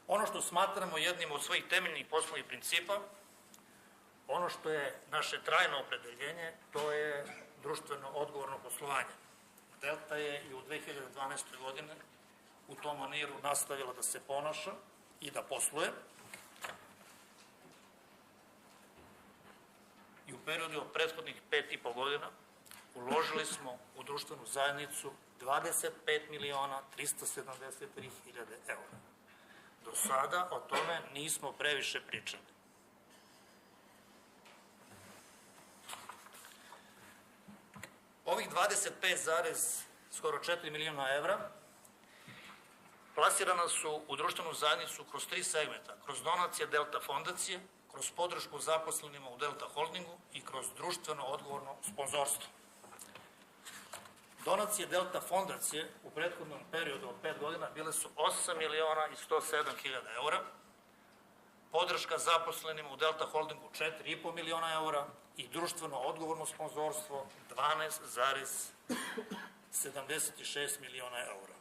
Ono što smatramo jednim od svojih temeljnih poslovnih principa, ono što je naše trajno opredeljenje, to je društveno odgovorno poslovanje. Delta je i u 2012. godine u tom maniru nastavila da se ponaša i da posluje. I u periodu od prethodnih 5,5 godina uložili smo u društvenu zajednicu 25.373.000 eura. Do sada o tome nismo previše pričali. Ovih 25, skoro 4 miliona evra plasirana su u društvenu zajednicu kroz 3 segmenta, kroz donacije Delta fondacije, kroz podršku zaposlenima u Delta holdingu i kroz društveno odgovorno sponzorstvo. Donacije Delta fondacije u prethodnom periodu od 5 godina bile su 8.107.000 eura, podrška zaposlenima u Delta holdingu 4,5 miliona eura i društveno odgovorno sponzorstvo 12,76 miliona eura.